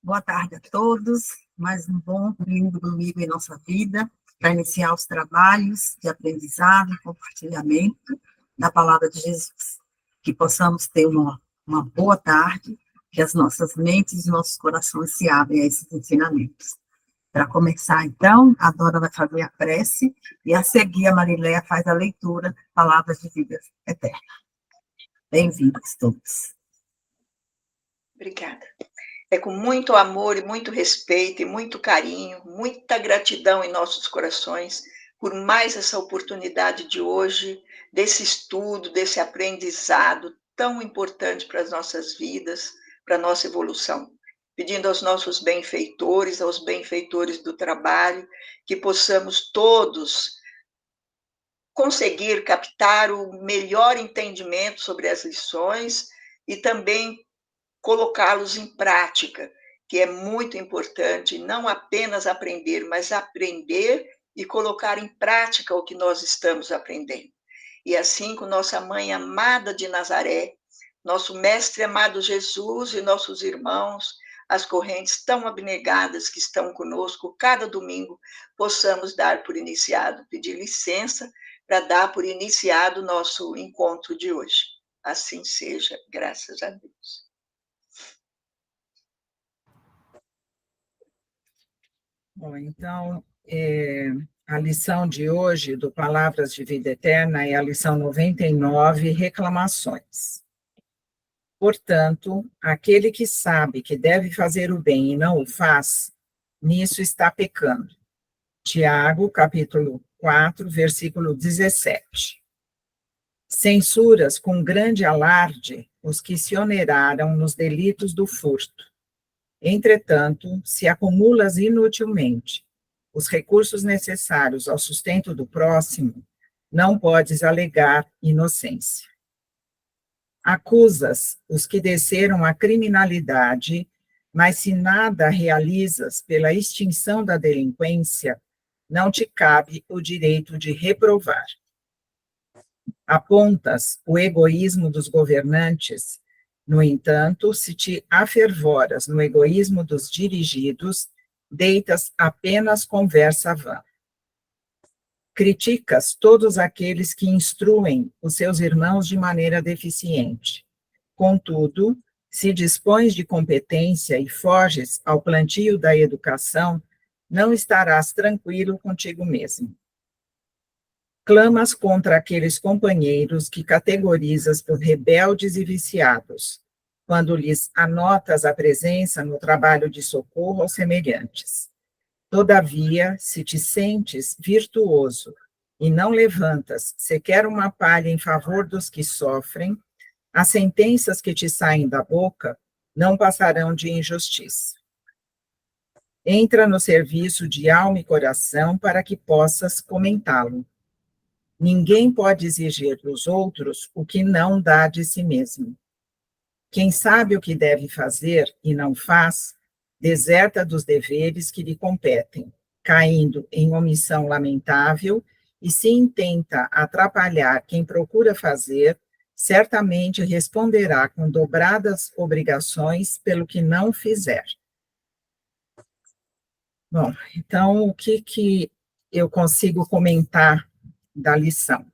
Boa tarde a todos. Mais um bom lindo domingo em nossa vida, para iniciar os trabalhos de aprendizado e compartilhamento da palavra de Jesus. Que possamos ter uma boa tarde, que as nossas mentes e nossos corações se abrem a esses ensinamentos. Para começar, então, a Dora vai fazer a prece e a seguir a Mariléia faz a leitura, Palavras de Vida Eterna. Bem-vindos todos. Obrigada. É com muito amor e muito respeito e muito carinho, muita gratidão em nossos corações por mais essa oportunidade de hoje, desse estudo, desse aprendizado tão importante para as nossas vidas, para a nossa evolução. Pedindo aos nossos benfeitores, aos benfeitores do trabalho, que possamos todos conseguir captar o melhor entendimento sobre as lições e também colocá-los em prática, que é muito importante, não apenas aprender, mas aprender e colocar em prática o que nós estamos aprendendo. E assim, com nossa mãe amada de Nazaré, nosso mestre amado Jesus e nossos irmãos, as correntes tão abnegadas que estão conosco cada domingo, possamos dar por iniciado, pedir licença para dar por iniciado o nosso encontro de hoje. Assim seja, graças a Deus. Bom, então, a lição de hoje do Palavras de Vida Eterna é a lição 99, reclamações. Portanto, aquele que sabe que deve fazer o bem e não o faz, nisso está pecando. Tiago, capítulo 4, versículo 17. Censuras com grande alarde os que se oneraram nos delitos do furto. Entretanto, se acumulas inutilmente os recursos necessários ao sustento do próximo, não podes alegar inocência. Acusas os que desceram à criminalidade, mas se nada realizas pela extinção da delinquência, não te cabe o direito de reprovar. Apontas o egoísmo dos governantes. No entanto, se te afervoras no egoísmo dos dirigidos, deitas apenas conversa vã. Criticas todos aqueles que instruem os seus irmãos de maneira deficiente. Contudo, se dispões de competência e foges ao plantio da educação, não estarás tranquilo contigo mesmo. Clamas contra aqueles companheiros que categorizas por rebeldes e viciados, quando lhes anotas a presença no trabalho de socorro aos semelhantes. Todavia, se te sentes virtuoso e não levantas sequer uma palha em favor dos que sofrem, as sentenças que te saem da boca não passarão de injustiça. Entra no serviço de alma e coração para que possas comentá-lo. Ninguém pode exigir dos outros o que não dá de si mesmo. Quem sabe o que deve fazer e não faz, deserta dos deveres que lhe competem, caindo em omissão lamentável, e se intenta atrapalhar quem procura fazer, certamente responderá com dobradas obrigações pelo que não fizer. Bom, então, o que eu consigo comentar da lição?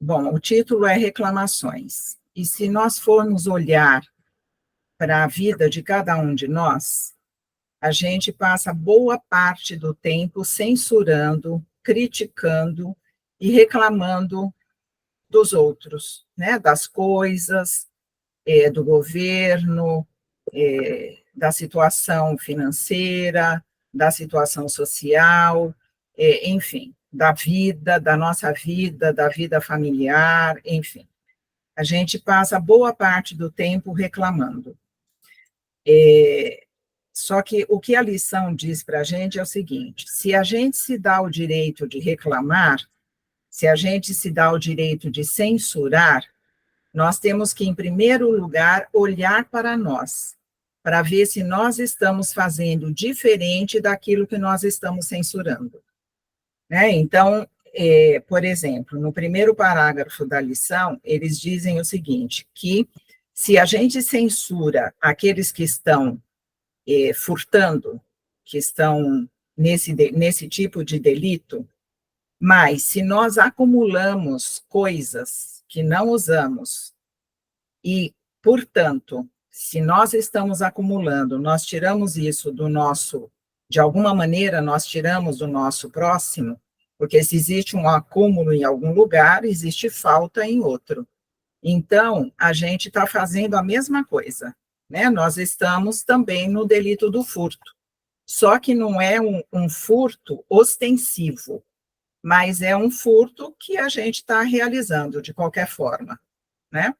Bom, o título é Reclamações. E se nós formos olhar para a vida de cada um de nós, a gente passa boa parte do tempo censurando, criticando e reclamando dos outros, né? Das coisas, do governo, da situação financeira, da situação social, enfim, da vida, da nossa vida, da vida familiar, enfim. A gente passa boa parte do tempo reclamando. Só que o que a lição diz para a gente é o seguinte: se a gente se dá o direito de reclamar, se a gente se dá o direito de censurar, nós temos que, em primeiro lugar, olhar para nós, para ver se nós estamos fazendo diferente daquilo que nós estamos censurando. Né? Então, por exemplo, no primeiro parágrafo da lição, eles dizem o seguinte, que Se a gente censura aqueles que estão furtando, que estão nesse tipo de delito, mas se nós acumulamos coisas que não usamos e, portanto, se nós estamos acumulando, nós tiramos isso do nosso, de alguma maneira, nós tiramos do nosso próximo, porque se existe um acúmulo em algum lugar, existe falta em outro. Então, a gente está fazendo a mesma coisa, né? Nós estamos também no delito do furto, só que não é um furto ostensivo, mas é um furto que a gente está realizando de qualquer forma, né?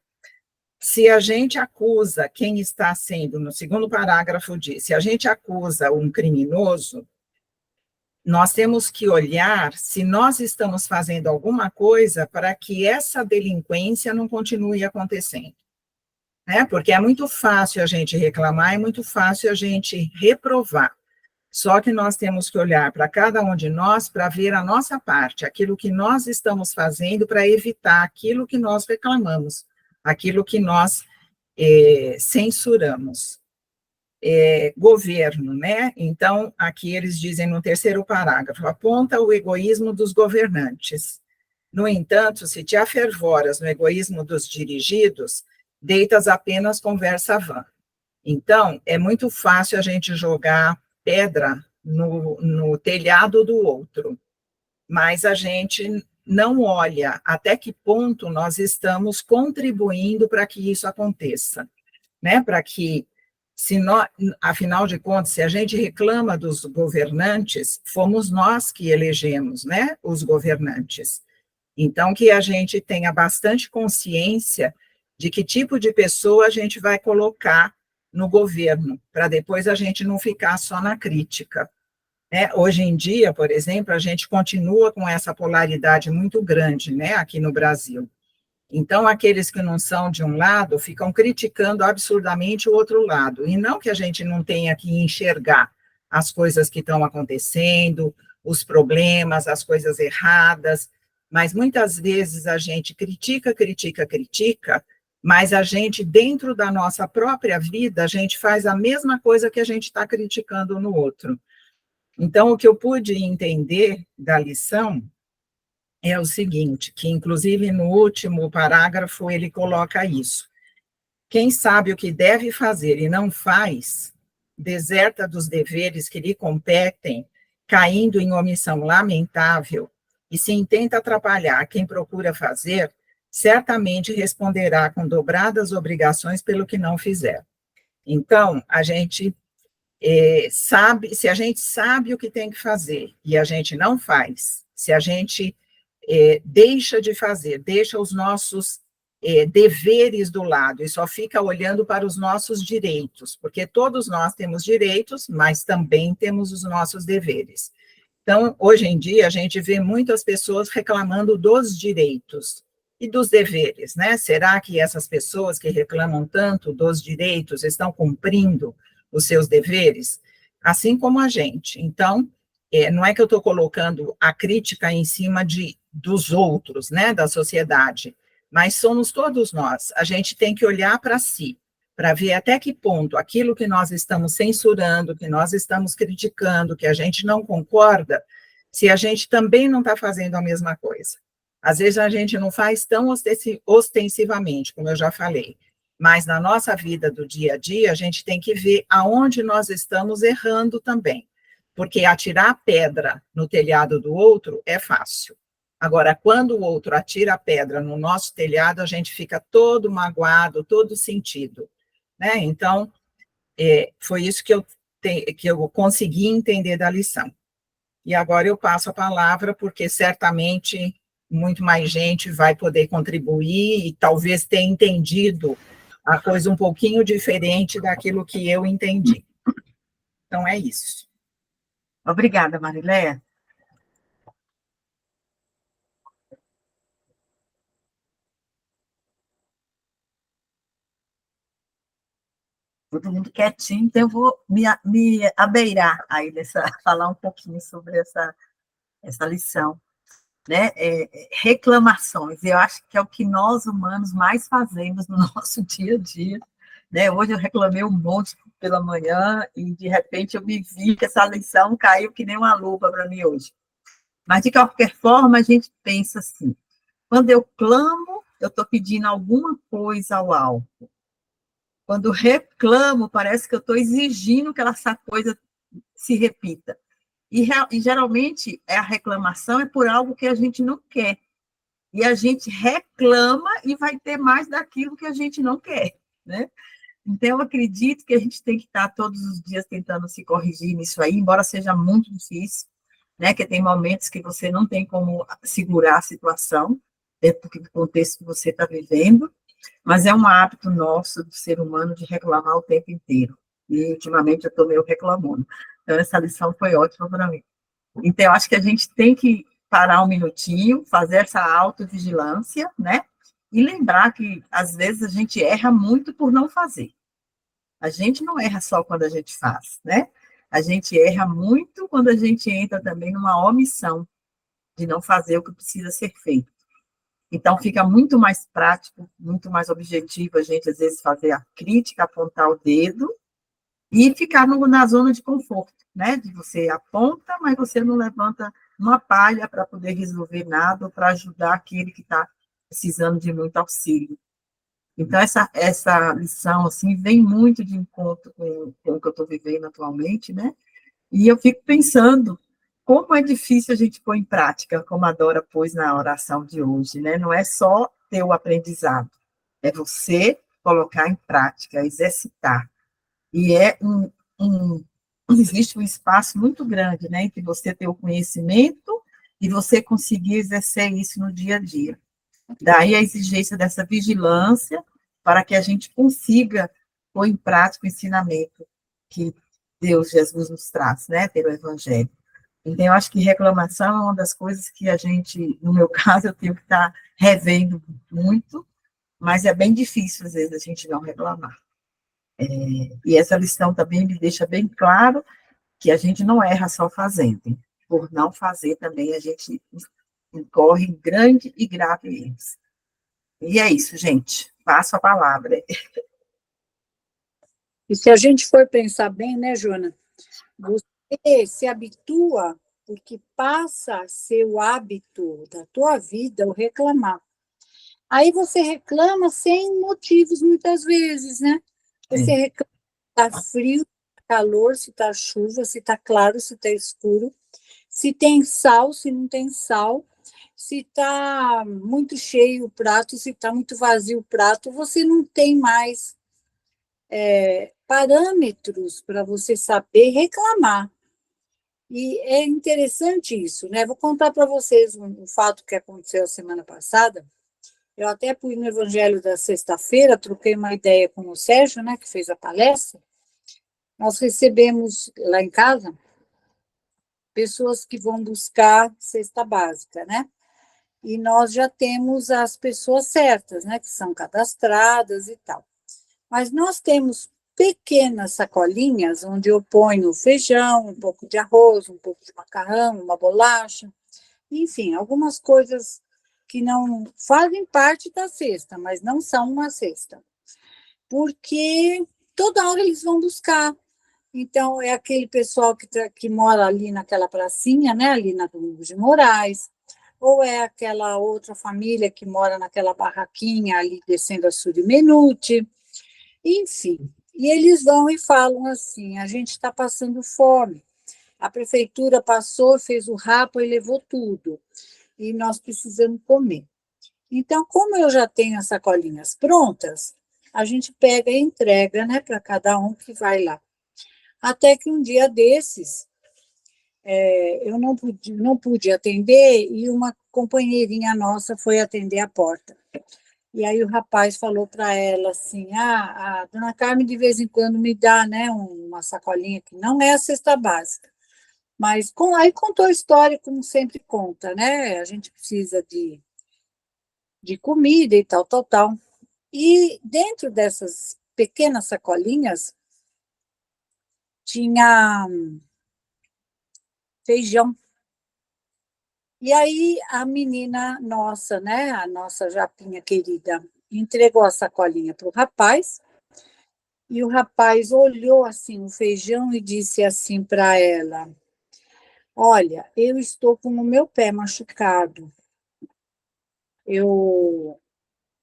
Se a gente acusa quem está sendo, no segundo parágrafo diz, se a gente acusa um criminoso, nós temos que olhar se nós estamos fazendo alguma coisa para que essa delinquência não continue acontecendo, né? Porque é muito fácil a gente reclamar, é muito fácil a gente reprovar. Só que nós temos que olhar para cada um de nós para ver a nossa parte, aquilo que nós estamos fazendo para evitar aquilo que nós reclamamos, aquilo que nós censuramos. Governo, né? Então, aqui eles dizem no terceiro parágrafo, aponta o egoísmo dos governantes. No entanto, se te afervoras no egoísmo dos dirigidos, deitas apenas conversa vã. Então, é muito fácil a gente jogar pedra no telhado do outro, mas a gente não olha até que ponto nós estamos contribuindo para que isso aconteça, né? Para que, se nós, afinal de contas, se a gente reclama dos governantes, fomos nós que elegemos, né? Os governantes. Então, que a gente tenha bastante consciência de que tipo de pessoa a gente vai colocar no governo, para depois a gente não ficar só na crítica. Né? Hoje em dia, por exemplo, a gente continua com essa polaridade muito grande, né, aqui no Brasil. Então, aqueles que não são de um lado ficam criticando absurdamente o outro lado, e não que a gente não tenha que enxergar as coisas que estão acontecendo, os problemas, as coisas erradas, mas muitas vezes a gente critica, mas a gente, dentro da nossa própria vida, a gente faz a mesma coisa que a gente está criticando no outro. Então, o que eu pude entender da lição é o seguinte, que inclusive no último parágrafo ele coloca isso. Quem sabe o que deve fazer e não faz, deserta dos deveres que lhe competem, caindo em omissão lamentável, e se intenta atrapalhar quem procura fazer, certamente responderá com dobradas obrigações pelo que não fizer. Então, a gente sabe, se a gente sabe o que tem que fazer e a gente não faz, se a gente deixa de fazer, deixa os nossos deveres do lado e só fica olhando para os nossos direitos, porque todos nós temos direitos, mas também temos os nossos deveres. Então, hoje em dia, a gente vê muitas pessoas reclamando dos direitos e dos deveres, né? Será que essas pessoas que reclamam tanto dos direitos estão cumprindo os seus deveres? Assim como a gente. Então, não é que eu estou colocando a crítica em cima dos outros, né, da sociedade, mas somos todos nós. A gente tem que olhar para si, para ver até que ponto aquilo que nós estamos censurando, que nós estamos criticando, que a gente não concorda, se a gente também não está fazendo a mesma coisa. Às vezes a gente não faz tão ostensivamente, como eu já falei, mas na nossa vida do dia a dia, a gente tem que ver aonde nós estamos errando também, porque atirar pedra no telhado do outro é fácil. Agora, quando o outro atira a pedra no nosso telhado, a gente fica todo magoado, todo sentido. Né? Então, foi isso que eu consegui entender da lição. E agora eu passo a palavra, porque certamente muito mais gente vai poder contribuir e talvez tenha entendido a coisa um pouquinho diferente daquilo que eu entendi. Então, é isso. Obrigada, Mariléia. Todo mundo quietinho, então eu vou me abeirar aí falar um pouquinho sobre essa lição. né, reclamações. Eu acho que é o que nós humanos mais fazemos no nosso dia a dia, né? Hoje eu reclamei um monte pela manhã e de repente eu me vi que essa lição caiu que nem uma luva para mim hoje. Mas de qualquer forma a gente pensa assim: quando eu clamo, eu estou pedindo alguma coisa ao alto. Quando reclamo, parece que eu estou exigindo que essa coisa se repita. E geralmente a reclamação é por algo que a gente não quer. E a gente reclama e vai ter mais daquilo que a gente não quer, né? Então, eu acredito que a gente tem que estar todos os dias tentando se corrigir nisso aí, embora seja muito difícil, né? Que tem momentos que você não tem como segurar a situação, dentro do contexto que você está vivendo, mas é um hábito nosso, do ser humano, de reclamar o tempo inteiro. E, ultimamente, eu estou meio reclamando. Então, essa lição foi ótima para mim. Então, eu acho que a gente tem que parar um minutinho, fazer essa autovigilância, né? E lembrar que, às vezes, a gente erra muito por não fazer. A gente não erra só quando a gente faz, né? A gente erra muito quando a gente entra também numa omissão de não fazer o que precisa ser feito. Então, fica muito mais prático, muito mais objetivo a gente, às vezes, fazer a crítica, apontar o dedo e ficar na zona de conforto, né? De você aponta, mas você não levanta uma palha para poder resolver nada ou para ajudar aquele que está precisando de muito auxílio. Então, essa lição, assim, vem muito de encontro com o que eu estou vivendo atualmente, né? E eu fico pensando como é difícil a gente pôr em prática, como a Dora pôs na oração de hoje, né? Não é só ter o aprendizado, é você colocar em prática, exercitar. E existe um espaço muito grande, né, entre você ter o conhecimento e você conseguir exercer isso no dia a dia. Daí a exigência dessa vigilância para que a gente consiga pôr em prática o ensinamento que Deus, Jesus nos traz, né, pelo Evangelho. Então, eu acho que reclamação é uma das coisas que a gente, no meu caso, eu tenho que estar revendo muito, mas é bem difícil, às vezes, a gente não reclamar. E essa lição também me deixa bem claro que a gente não erra só fazendo. Por não fazer também, a gente incorre em grande e grave erros. E é isso, gente. Passo a palavra. E se a gente for pensar bem, né, Joana? Você se habitua, porque passa a ser o hábito da tua vida, o reclamar. Aí você reclama sem motivos, muitas vezes, né? Você reclama se está frio, se está calor, se está chuva, se está claro, se está escuro, se tem sal, se não tem sal, se está muito cheio o prato, se está muito vazio o prato, você não tem mais parâmetros para você saber reclamar. E é interessante isso, né? Vou contar para vocês um fato que aconteceu a semana passada. Eu até fui no Evangelho da sexta-feira, troquei uma ideia com o Sérgio, né, que fez a palestra. Nós recebemos lá em casa pessoas que vão buscar cesta básica, né? E nós já temos as pessoas certas, né, que são cadastradas e tal. Mas nós temos pequenas sacolinhas onde eu ponho feijão, um pouco de arroz, um pouco de macarrão, uma bolacha, enfim, algumas coisas que não fazem parte da cesta, mas não são uma cesta. Porque toda hora eles vão buscar. Então, é aquele pessoal que mora ali naquela pracinha, né, ali na Domingos de Moraes, ou é aquela outra família que mora naquela barraquinha ali descendo a Surimenute, enfim. E eles vão e falam assim: a gente está passando fome. A prefeitura passou, fez o rapa e levou tudo. E nós precisamos comer. Então, como eu já tenho as sacolinhas prontas, a gente pega e entrega, né, para cada um que vai lá. Até que um dia desses, eu não pude atender e uma companheirinha nossa foi atender a porta. E aí o rapaz falou para ela assim: a dona Carmen de vez em quando me dá, né, uma sacolinha que não é a cesta básica. Mas aí contou a história como sempre conta, né? A gente precisa de comida e tal, tal, tal. E dentro dessas pequenas sacolinhas tinha feijão. E aí a menina nossa, né, a nossa Japinha querida, entregou a sacolinha para o rapaz, e o rapaz olhou assim o feijão e disse assim para ela: olha, eu estou com o meu pé machucado.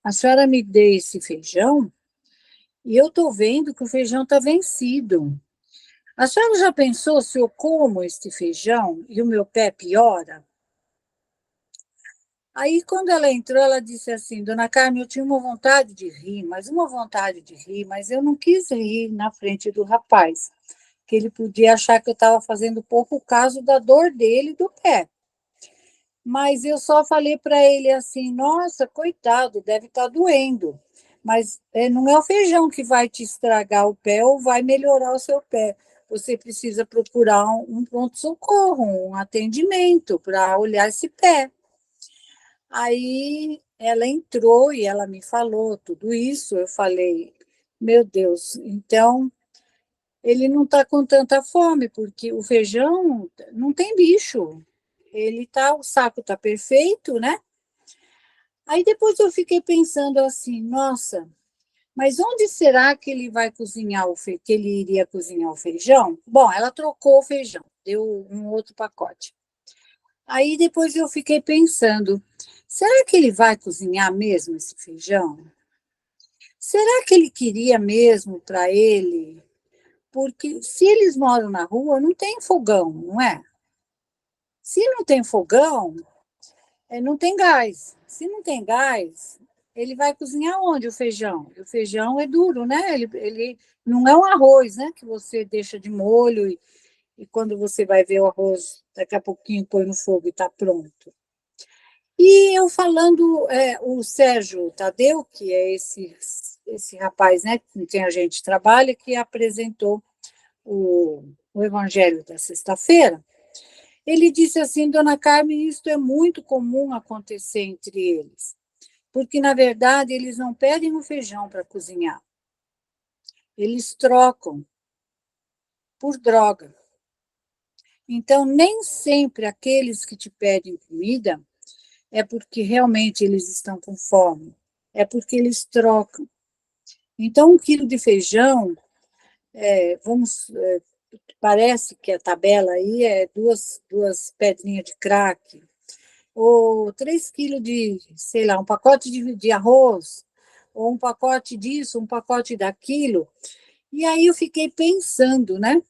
A senhora me dê esse feijão e eu estou vendo que o feijão está vencido. A senhora já pensou se eu como este feijão e o meu pé piora? Aí, quando ela entrou, ela disse assim: Dona Carmen, eu tinha uma vontade de rir, mas eu não quis rir na frente do rapaz, que ele podia achar que eu estava fazendo pouco caso da dor dele do pé. Mas eu só falei para ele assim: nossa, coitado, deve estar doendo. Mas não é o feijão que vai te estragar o pé ou vai melhorar o seu pé. Você precisa procurar um pronto-socorro, um atendimento para olhar esse pé. Aí ela entrou e ela me falou tudo isso. Eu falei: meu Deus, então ele não está com tanta fome, porque o feijão não tem bicho. O saco está perfeito, né? Aí depois eu fiquei pensando assim: nossa, mas onde será que ele vai cozinhar que ele iria cozinhar o feijão? Bom, ela trocou o feijão, deu um outro pacote. Aí depois eu fiquei pensando: será que ele vai cozinhar mesmo esse feijão? Será que ele queria mesmo para ele? Porque se eles moram na rua, não tem fogão, não é? Se não tem fogão, não tem gás. Se não tem gás, ele vai cozinhar onde o feijão? O feijão é duro, né? Ele não é um arroz, né? Que você deixa de molho e quando você vai ver o arroz, daqui a pouquinho põe no fogo e está pronto. E eu falando, o Sérgio Tadeu, que é esse rapaz, né, com quem a gente trabalha, que apresentou o Evangelho da sexta-feira, ele disse assim: Dona Carmen, isto é muito comum acontecer entre eles, porque, na verdade, eles não pedem o feijão para cozinhar, eles trocam por droga. Então, nem sempre aqueles que te pedem comida é porque realmente eles estão com fome, é porque eles trocam. Então, 1 quilo de feijão, parece que a tabela aí é duas pedrinhas de crack, ou 3 quilos de, sei lá, um pacote de arroz, ou um pacote disso, um pacote daquilo. E aí eu fiquei pensando, né?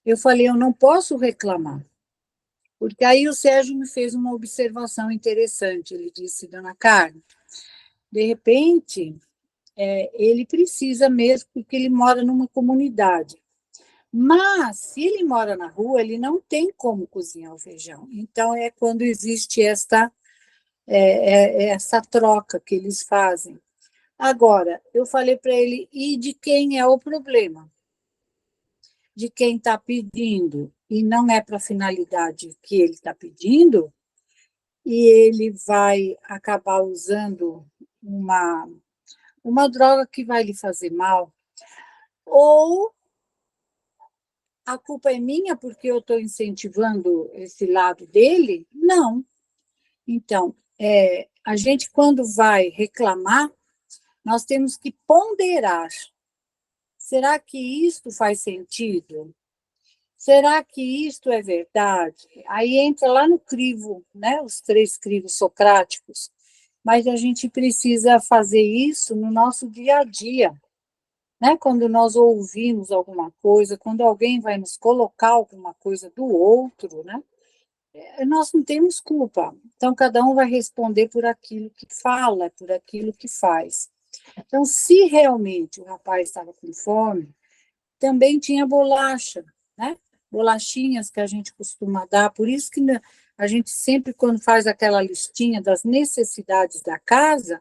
Eu falei: eu não posso reclamar. Porque aí o Sérgio me fez uma observação interessante. Ele disse: Dona Carmen, de repente, ele precisa mesmo, porque ele mora numa comunidade. Mas, se ele mora na rua, ele não tem como cozinhar o feijão. Então, é quando existe essa troca que eles fazem. Agora, eu falei para ele: e de quem é o problema? De quem está pedindo, e não é para a finalidade que ele está pedindo, e ele vai acabar usando uma droga que vai lhe fazer mal, ou a culpa é minha porque eu estou incentivando esse lado dele? Não. Então, a gente, quando vai reclamar, nós temos que ponderar. Será que isto faz sentido? Será que isto é verdade? Aí entra lá no crivo, né? Os 3 crivos socráticos. Mas a gente precisa fazer isso no nosso dia a dia, né? Quando nós ouvimos alguma coisa, quando alguém vai nos colocar alguma coisa do outro, né? Nós não temos culpa. Então, cada um vai responder por aquilo que fala, por aquilo que faz. Então, se realmente o rapaz estava com fome, também tinha bolacha, né? Bolachinhas que a gente costuma dar. Por isso que a gente sempre, quando faz aquela listinha das necessidades da casa,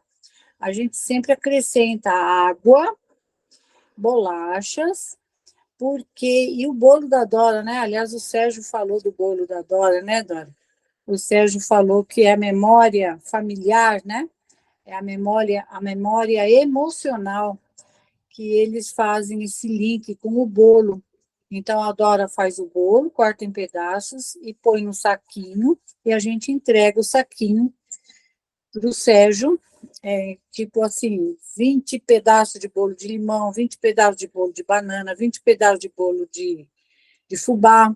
a gente sempre acrescenta água, bolachas, e o bolo da Dora, né? Aliás, o Sérgio falou do bolo da Dora, né, Dora? O Sérgio falou que é a memória familiar, né? É a memória emocional, que eles fazem esse link com o bolo. Então, a Dora faz o bolo, corta em pedaços e põe no saquinho, e a gente entrega o saquinho para o Sérgio, tipo assim, 20 pedaços de bolo de limão, 20 pedaços de bolo de banana, 20 pedaços de bolo de fubá,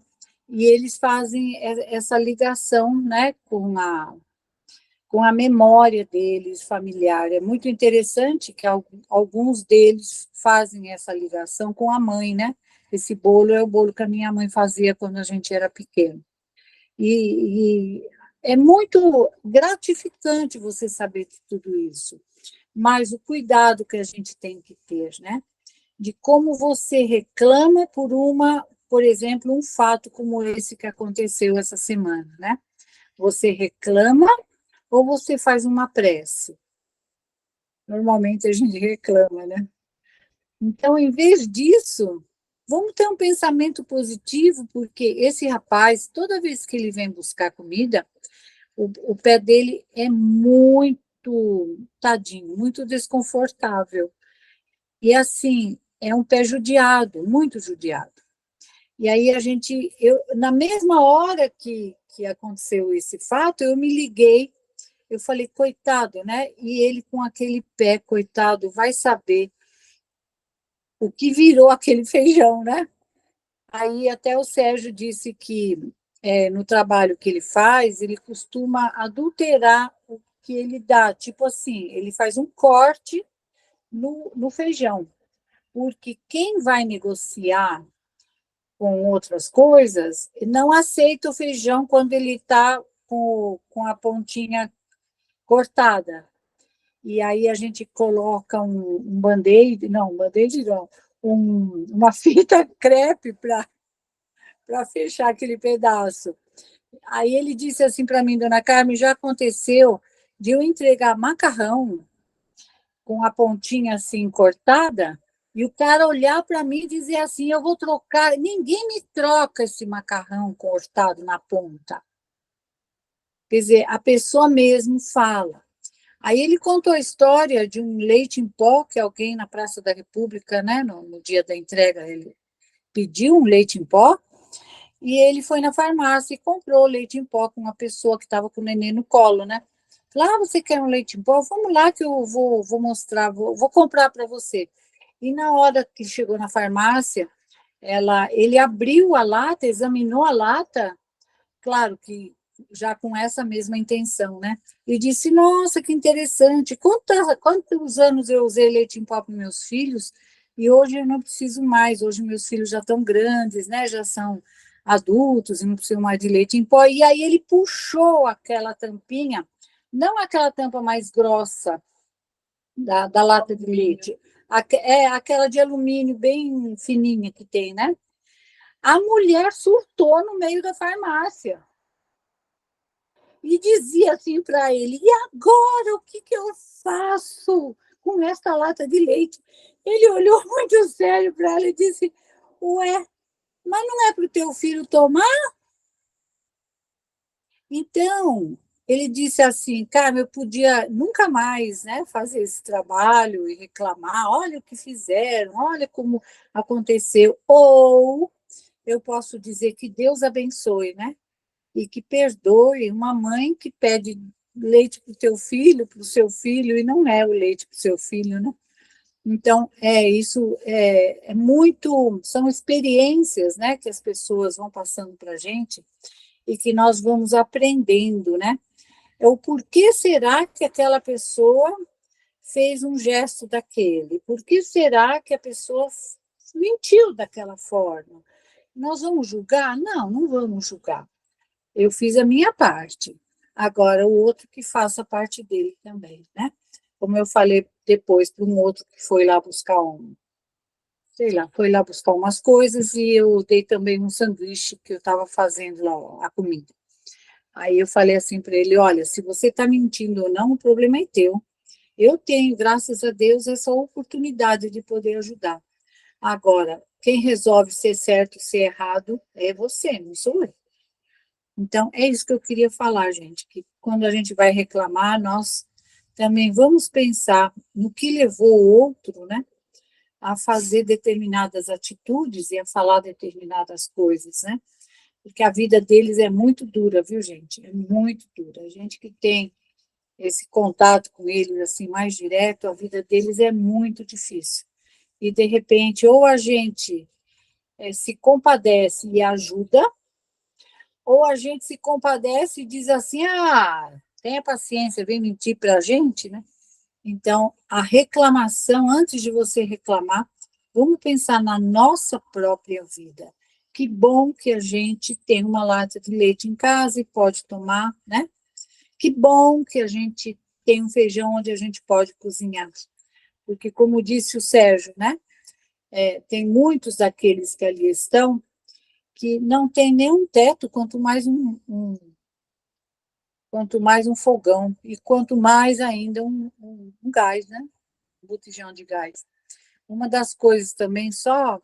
e eles fazem essa ligação, né, com a memória deles, familiar. É muito interessante que alguns deles fazem essa ligação com a mãe, né? Esse bolo é o bolo que a minha mãe fazia quando a gente era pequeno. E é muito gratificante você saber de tudo isso, mas o cuidado que a gente tem que ter, né? De como você reclama por exemplo, um fato como esse que aconteceu essa semana, né? Você reclama ou você faz uma prece? Normalmente a gente reclama, né? Então, em vez disso, vamos ter um pensamento positivo, porque esse rapaz, toda vez que ele vem buscar comida, o pé dele é muito, tadinho, muito desconfortável. E assim, é um pé judiado, muito judiado. E aí na mesma hora que aconteceu esse fato, eu me liguei, eu falei, coitado, né? E ele com aquele pé, coitado, vai saber o que virou aquele feijão, né? Aí até o Sérgio disse que no trabalho que ele faz, ele costuma adulterar o que ele dá, tipo assim, ele faz um corte no feijão, porque quem vai negociar com outras coisas não aceita o feijão quando ele está com a pontinha cortada. E aí a gente coloca um band-aid, não, band-aid não, uma fita crepe para fechar aquele pedaço. Aí ele disse assim para mim, dona Carmen, já aconteceu de eu entregar macarrão com a pontinha assim cortada, e o cara olhar para mim e dizer assim, eu vou trocar, ninguém me troca esse macarrão cortado na ponta. Quer dizer, a pessoa mesmo fala. Aí ele contou a história de um leite em pó que alguém na Praça da República, né, no dia da entrega, ele pediu um leite em pó, e ele foi na farmácia e comprou leite em pó com uma pessoa que estava com o neném no colo, né? Falou, você quer um leite em pó? Vamos lá que eu vou mostrar, vou comprar para você. E na hora que chegou na farmácia, ele abriu a lata, examinou a lata, claro que já com essa mesma intenção, né? E disse, nossa, que interessante, quantos anos eu usei leite em pó para meus filhos, e hoje eu não preciso mais, hoje meus filhos já estão grandes, né? Já são adultos e não precisam mais de leite em pó. E aí ele puxou aquela tampinha, não aquela tampa mais grossa da lata de leite, aquela de alumínio bem fininha que tem, né? A mulher surtou no meio da farmácia e dizia assim para ele, e agora o que eu faço com esta lata de leite? Ele olhou muito sério para ela e disse, ué, mas não é para o teu filho tomar? Então, ele disse assim, cara, eu podia nunca mais, né, fazer esse trabalho e reclamar, olha o que fizeram, olha como aconteceu, ou eu posso dizer que Deus abençoe, né, e que perdoe uma mãe que pede leite para o teu filho, para o seu filho, e não é o leite para o seu filho, né? Então, isso é muito, são experiências, né, que as pessoas vão passando para a gente e que nós vamos aprendendo, né? O porquê será que aquela pessoa fez um gesto daquele? Por que será que a pessoa mentiu daquela forma? Nós vamos julgar? Não, não vamos julgar. Eu fiz a minha parte. Agora, o outro que faça a parte dele também, né? Como eu falei depois para um outro que foi lá buscar foi lá buscar umas coisas e eu dei também um sanduíche que eu estava fazendo lá, a comida. Aí eu falei assim para ele, olha, se você está mentindo ou não, o problema é teu. Eu tenho, graças a Deus, essa oportunidade de poder ajudar. Agora, quem resolve ser certo e ser errado é você, não sou eu. Então, é isso que eu queria falar, gente, que quando a gente vai reclamar, nós também vamos pensar no que levou o outro, né, a fazer determinadas atitudes e a falar determinadas coisas, né? Porque a vida deles é muito dura, viu, gente? É muito dura. A gente que tem esse contato com eles assim mais direto, a vida deles é muito difícil. E de repente, ou a gente se compadece e ajuda, ou a gente se compadece e diz assim: ah, tenha paciência, vem mentir para a gente, né? Então, a reclamação, antes de você reclamar, vamos pensar na nossa própria vida. Que bom que a gente tem uma lata de leite em casa e pode tomar, né? Que bom que a gente tem um feijão onde a gente pode cozinhar. Porque, como disse o Sérgio, né? Tem muitos daqueles que ali estão que não tem nenhum teto, quanto mais um fogão, e quanto mais ainda um gás, né? Um botijão de gás. Uma das coisas também, só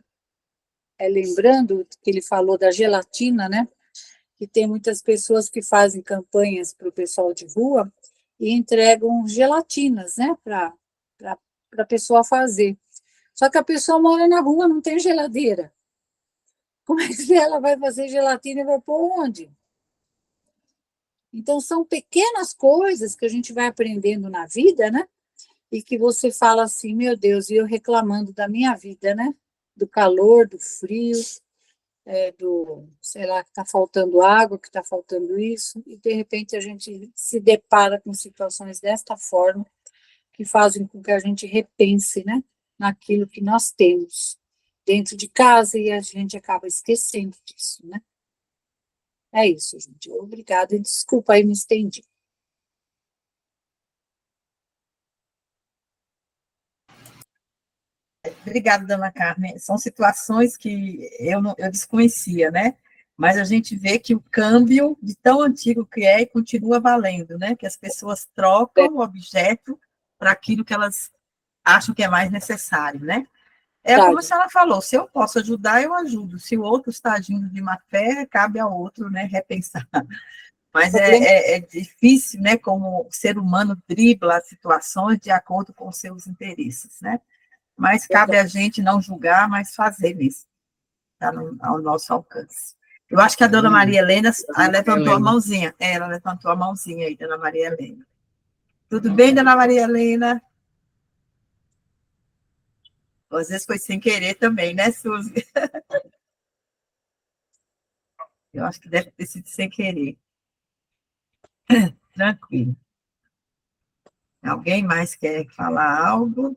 lembrando que ele falou da gelatina, né? Que tem muitas pessoas que fazem campanhas para o pessoal de rua e entregam gelatinas, né? Para a pessoa fazer. Só que a pessoa mora na rua, não tem geladeira. Como é que ela vai fazer gelatina e vai pôr onde? Então, são pequenas coisas que a gente vai aprendendo na vida, né? E que você fala assim, meu Deus, e eu reclamando da minha vida, né? Do calor, do frio, sei lá, que está faltando água, que está faltando isso, e de repente a gente se depara com situações desta forma, que fazem com que a gente repense, né? Naquilo que nós temos dentro de casa e a gente acaba esquecendo disso, né? É isso, gente. Obrigada. Desculpa aí, me estendi. Obrigada, dona Carmen. São situações que eu desconhecia, né? Mas a gente vê que o câmbio de tão antigo que é e continua valendo, né? Que as pessoas trocam o objeto para aquilo que elas acham que é mais necessário, né? É como a senhora falou, se eu posso ajudar, eu ajudo. Se o outro está agindo de má fé, cabe ao outro, né, repensar. Mas é difícil, né, como o ser humano dribla as situações de acordo com os seus interesses, né? Mas cabe a gente não julgar, mas fazer mesmo. Está ao nosso alcance. Eu acho que a dona Maria Helena levantou a mãozinha. Ela levantou a mãozinha aí, dona Maria Helena. Tudo bem, dona Maria Helena? Às vezes foi sem querer também, né, Suzy? Eu acho que deve ter sido sem querer. Tranquilo. Alguém mais quer falar algo?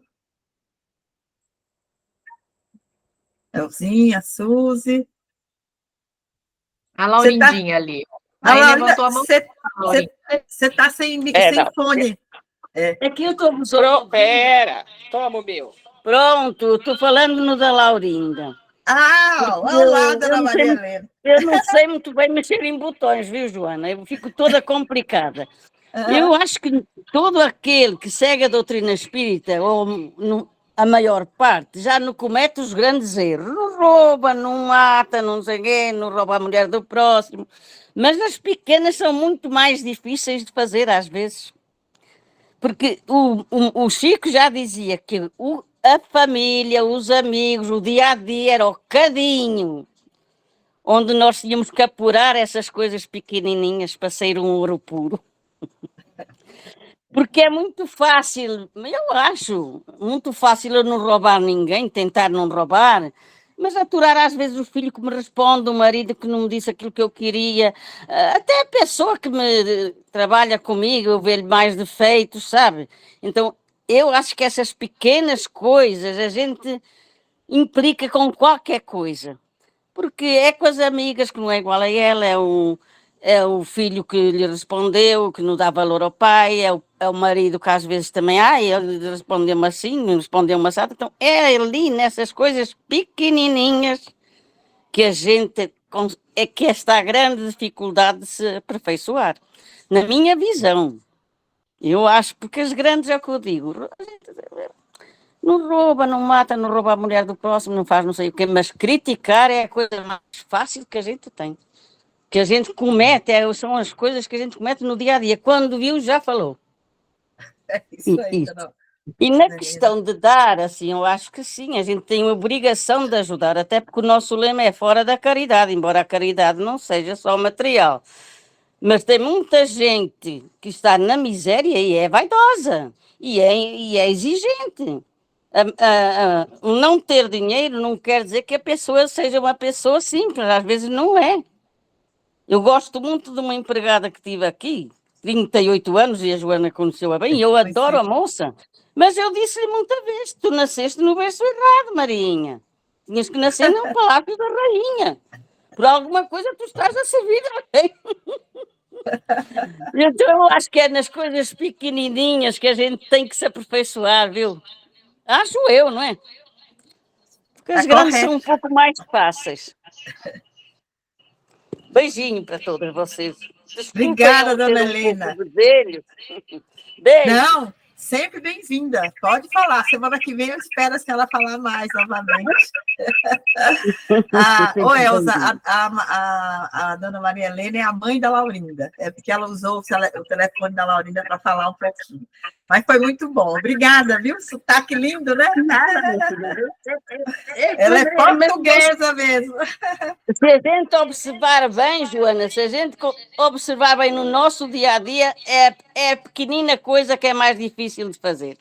Elzinha, Suzy? A Laurindinha ali. Aí levantou a mão. Você está sem fone. É que eu estou... Pera, toma o meu. Pronto, estou falando da Laurinda. Olá, dona Maria Helena. Eu não sei muito bem mexer em botões, viu, Joana? Eu fico toda complicada. Eu acho que todo aquele que segue a doutrina espírita, ou a maior parte, já não comete os grandes erros. Não rouba, não mata, não sei quê, não rouba a mulher do próximo. Mas as pequenas são muito mais difíceis de fazer, às vezes. Porque o Chico já dizia que a família, os amigos, o dia-a-dia era o cadinho onde nós tínhamos que apurar essas coisas pequenininhas para sair um ouro puro. Porque é muito fácil, eu acho, muito fácil eu não roubar ninguém, tentar não roubar, mas aturar às vezes o filho que me responde, o marido que não me disse aquilo que eu queria, até a pessoa que me trabalha comigo, eu vejo mais defeitos, sabe? Então, eu acho que essas pequenas coisas a gente implica com qualquer coisa. Porque é com as amigas que não é igual a ela, é o filho que lhe respondeu, que não dá valor ao pai, é o marido que às vezes também, ele respondeu-me assim, respondeu-me assim. Então, é ali nessas coisas pequenininhas que a gente, que está a grande dificuldade de se aperfeiçoar. Na minha visão, eu acho, porque as grandes é o que eu digo, a gente não rouba, não mata, não rouba a mulher do próximo, não faz não sei o quê, mas criticar é a coisa mais fácil que a gente tem. Que a gente comete, são as coisas que a gente comete no dia a dia. Quando viu, já falou. É isso aí, E na Daniela. questão de dar, assim, eu acho que sim, a gente tem a obrigação de ajudar, até porque o nosso lema é fora da caridade, embora a caridade não seja só material. Mas tem muita gente que está na miséria e é vaidosa, e é exigente. O não ter dinheiro não quer dizer que a pessoa seja uma pessoa simples, às vezes não é. Eu gosto muito de uma empregada que tive aqui, 38 anos, e a Joana conheceu-a bem, e eu Pois adoro é. a moça, mas eu disse-lhe muita vez: tu nasceste no berço errado, Marinha. Tinhas que nascer no Palácio da Rainha. Por alguma coisa tu estás a servir a alguém. Então eu acho que é nas coisas pequenininhas que a gente tem que se aperfeiçoar, viu? Acho eu, não é? Porque as Está grandes são correto. um pouco mais fáceis. Beijinho para todas vocês. Desculpem Obrigada, eu ter dona um pouco Helena. de delho. Beijo. Não, sempre bem-vinda. Pode falar. Semana que vem eu espero a senhora falar mais novamente. Ô, Sempre Elza, bem-vindo. a dona Maria Helena é a mãe da Laurinda. É porque ela usou o telefone da Laurinda para falar um pouquinho. Mas foi muito bom. Obrigada, viu? Sotaque lindo, né? Nada, minha filha. Ela é Mas portuguesa mesmo. se a gente observar bem, Joana, se a gente observar bem no nosso dia a dia, é a pequenina coisa que é mais difícil de fazer.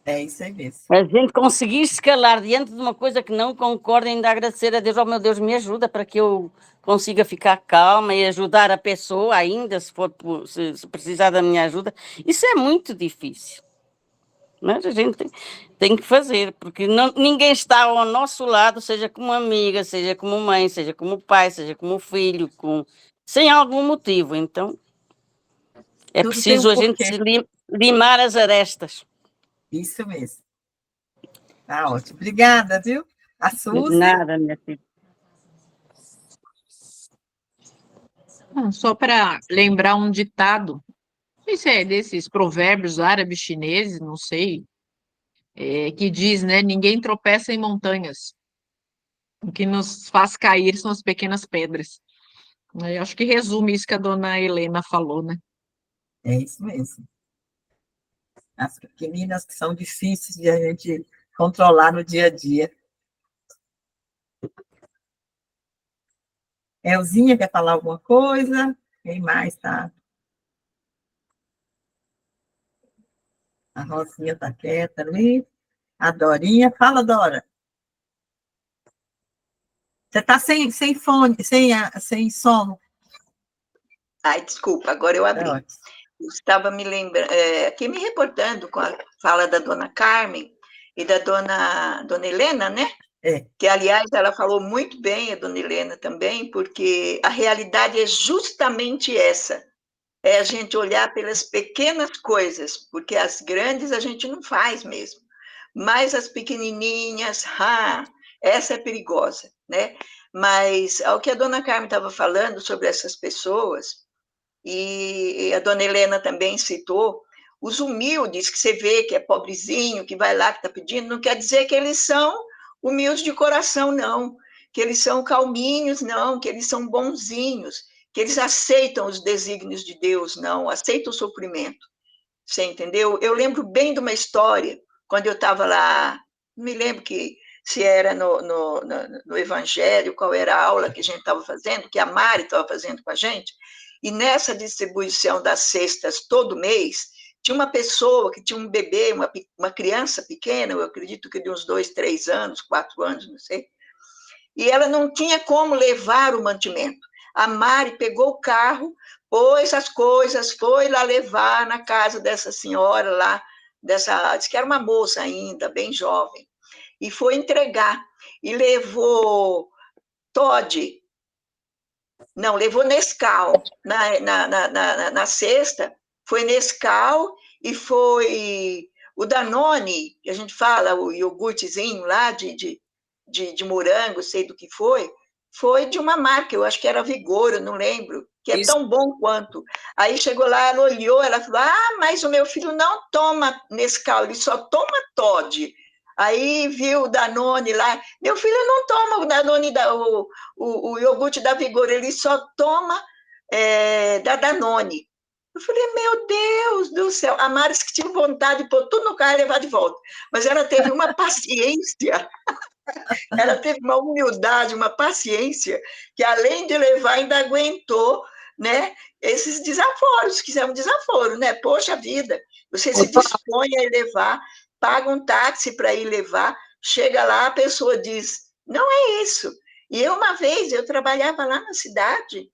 É isso aí mesmo. A gente conseguir escalar diante de uma coisa que não concorda, ainda agradecer a Deus, oh meu Deus, me ajuda para que eu consiga ficar calma e ajudar a pessoa ainda, se precisar da minha ajuda. Isso é muito difícil. Mas a gente tem que fazer, porque ninguém está ao nosso lado, seja como amiga, seja como mãe, seja como pai, seja como filho, sem algum motivo. Então, é Tudo tem um preciso a gente porquê. limar as arestas. Isso mesmo. Tá ótimo. Obrigada, viu? A Suzy. Nada, minha filha. Só para lembrar um ditado, não sei se é desses provérbios árabes chineses, não sei, que diz, né? Ninguém tropeça em montanhas. O que nos faz cair são as pequenas pedras. Eu acho que resume isso que a dona Helena falou, né? É isso mesmo. As pequeninas que são difíceis de a gente controlar no dia a dia. Elzinha quer falar alguma coisa? Quem mais tá? A Rosinha está quieta ali. A Dorinha. Fala, Dora. Você está sem fone, sem som. Ai, desculpa, agora eu abri. É ótimo. Estava me lembrando, aqui me reportando com a fala da dona Carmen e da dona Helena, né? É. Que, aliás, ela falou muito bem, a dona Helena também, porque a realidade é justamente essa, é a gente olhar pelas pequenas coisas, porque as grandes a gente não faz mesmo, mas as pequenininhas, essa é perigosa, né? Mas, ao que a dona Carmen estava falando sobre essas pessoas, e a dona Helena também citou, os humildes, que você vê que é pobrezinho, que vai lá, que está pedindo, não quer dizer que eles são humildes de coração, não, que eles são calminhos, não, que eles são bonzinhos, que eles aceitam os desígnios de Deus, não, aceitam o sofrimento. Você entendeu? Eu lembro bem de uma história, quando eu estava lá, não me lembro se era no Evangelho, qual era a aula que a gente estava fazendo, que a Mari estava fazendo com a gente, e nessa distribuição das cestas todo mês, tinha uma pessoa que tinha um bebê, uma criança pequena, eu acredito que de uns 2, 3 anos, 4 anos, não sei, e ela não tinha como levar o mantimento. A Mari pegou o carro, pôs as coisas, foi lá levar na casa dessa senhora lá, disse que era uma moça ainda, bem jovem, e foi entregar. E levou Toddy, não, levou Nescau na cesta, foi Nescau e foi o Danone, que a gente fala, o iogurtezinho lá de morango, sei do que foi de uma marca, eu acho que era Vigor, eu não lembro, que é tão bom quanto. Aí chegou lá, ela olhou, ela falou, mas o meu filho não toma Nescau, ele só toma Toddy. Aí viu o Danone lá, meu filho não toma o Danone, o iogurte da Vigor, ele só toma da Danone. Eu falei, meu Deus do céu, a Maris que tinha vontade de pôr tudo no carro e levar de volta, mas ela teve uma paciência, ela teve uma humildade, uma paciência, que além de levar, ainda aguentou, né, esses desaforos, que são desaforo, né? Poxa vida, você se dispõe a ir levar, paga um táxi para ir levar, chega lá, a pessoa diz, não é isso. E eu, uma vez, eu trabalhava lá na cidade,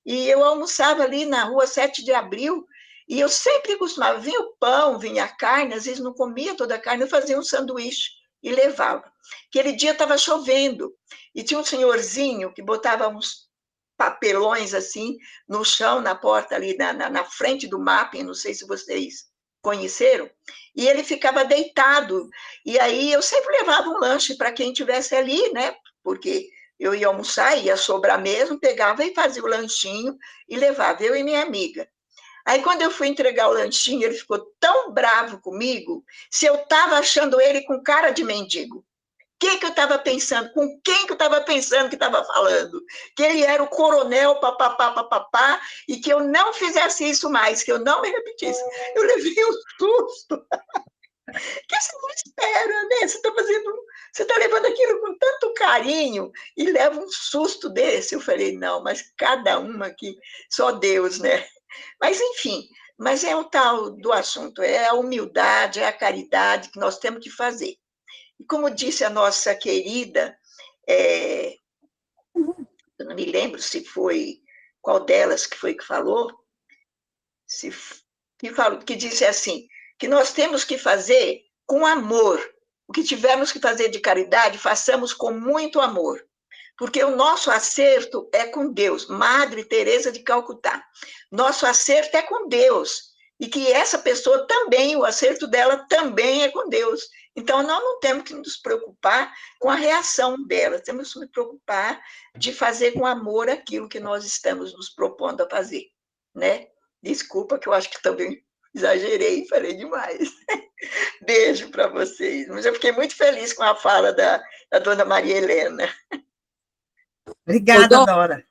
e eu almoçava ali na rua 7 de Abril, e eu sempre costumava, vinha o pão, vinha a carne, às vezes não comia toda a carne, eu fazia um sanduíche e levava. Aquele dia estava chovendo, e tinha um senhorzinho que botava uns papelões assim no chão, na porta ali, na frente do mapping, não sei se vocês conheceram, e ele ficava deitado, e aí eu sempre levava um lanche para quem estivesse ali, né, porque eu ia almoçar, ia sobrar mesmo, pegava e fazia o lanchinho e levava, eu e minha amiga. Aí, quando eu fui entregar o lanchinho, ele ficou tão bravo comigo, se eu estava achando ele com cara de mendigo. Que eu estava pensando? Com quem que eu estava pensando que estava falando? Que ele era o coronel, papapá, papapá, e que eu não fizesse isso mais, que eu não me repetisse. Eu levei um susto. Que você não espera, né? Você está levando aquilo com tanto carinho e leva um susto desse. Eu falei, não, mas cada uma aqui, só Deus, né? Mas, enfim, mas é o tal do assunto, é a humildade, é a caridade que nós temos que fazer. E como disse a nossa querida, eu não me lembro se foi qual delas que foi que falou, que disse assim, que nós temos que fazer com amor. O que tivermos que fazer de caridade, façamos com muito amor. Porque o nosso acerto é com Deus. Madre Teresa de Calcutá. Nosso acerto é com Deus. E que essa pessoa também, o acerto dela também é com Deus. Então, nós não temos que nos preocupar com a reação dela, temos que nos preocupar de fazer com amor aquilo que nós estamos nos propondo a fazer, né? Desculpa que eu acho que também exagerei, falei demais. Beijo para vocês. Mas eu fiquei muito feliz com a fala da dona Maria Helena. Obrigada, Dora.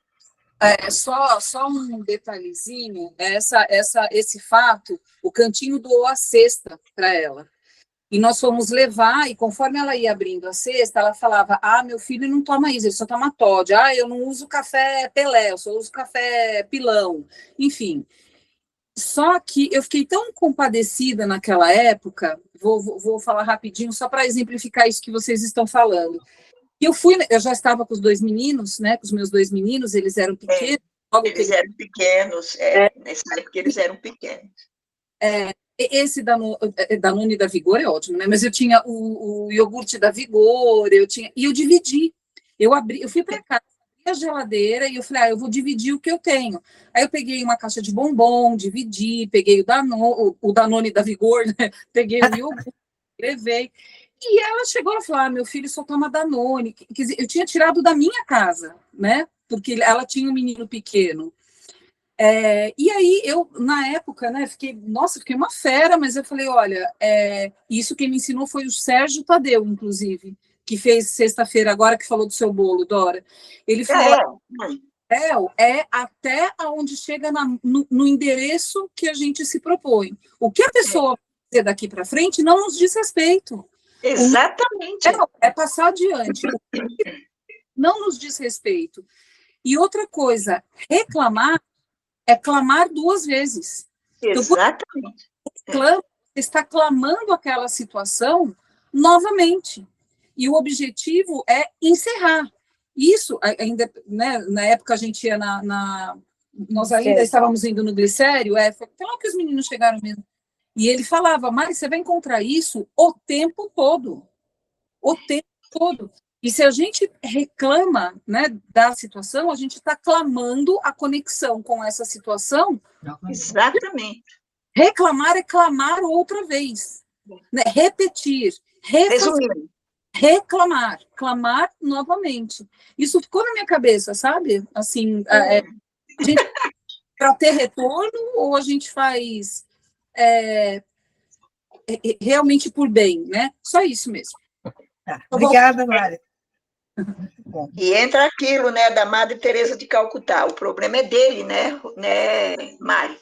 Só um detalhezinho, esse fato, o Cantinho doou a cesta para ela. E nós fomos levar, e conforme ela ia abrindo a cesta, ela falava, meu filho não toma isso, ele só toma Toddy. Eu não uso café Pelé, eu só uso café Pilão. Enfim, só que eu fiquei tão compadecida naquela época, vou falar rapidinho, só para exemplificar isso que vocês estão falando. Eu já estava com os 2 meninos, né, com os meus 2 meninos, eles eram pequenos. Eles eram pequenos, nessa época eles eram pequenos. Esse Danone da Vigor é ótimo, né? Mas eu tinha o iogurte da Vigor, e eu dividi. Eu fui para casa, abri a geladeira e eu falei, eu vou dividir o que eu tenho. Aí eu peguei uma caixa de bombom, dividi, peguei o Danone da Vigor, né? Peguei o iogurte, levei. E ela chegou a falar, meu filho só toma Danone. Quer dizer, eu tinha tirado da minha casa, né? Porque ela tinha um menino pequeno. E aí, eu, na época, né, fiquei uma fera, mas eu falei, olha, isso quem me ensinou foi o Sérgio Tadeu, inclusive, que fez sexta-feira agora, que falou do seu bolo, Dora. Ele falou, até aonde chega no endereço que a gente se propõe. O que a pessoa vai fazer daqui para frente não nos diz respeito. Exatamente. É passar adiante. Não nos diz respeito. E outra coisa, reclamar é clamar 2 vezes. Exatamente. Então, você está clamando aquela situação novamente. E o objetivo é encerrar. Isso, ainda, né, na época a gente ia nós ainda estávamos indo no Glicério, foi lá que os meninos chegaram mesmo. E ele falava, Mari, você vai encontrar isso o tempo todo. O tempo todo. E se a gente reclama, né, da situação, a gente está clamando a conexão com essa situação. Exatamente. Reclamar é clamar outra vez. Né? Repetir. Reclamar. Clamar novamente. Isso ficou na minha cabeça, sabe? Assim, a gente, para ter retorno, ou a gente faz realmente por bem, né? Só isso mesmo. Obrigada, Mari. E entra aquilo, né, da Madre Teresa de Calcutá. O problema é dele, né, Mari?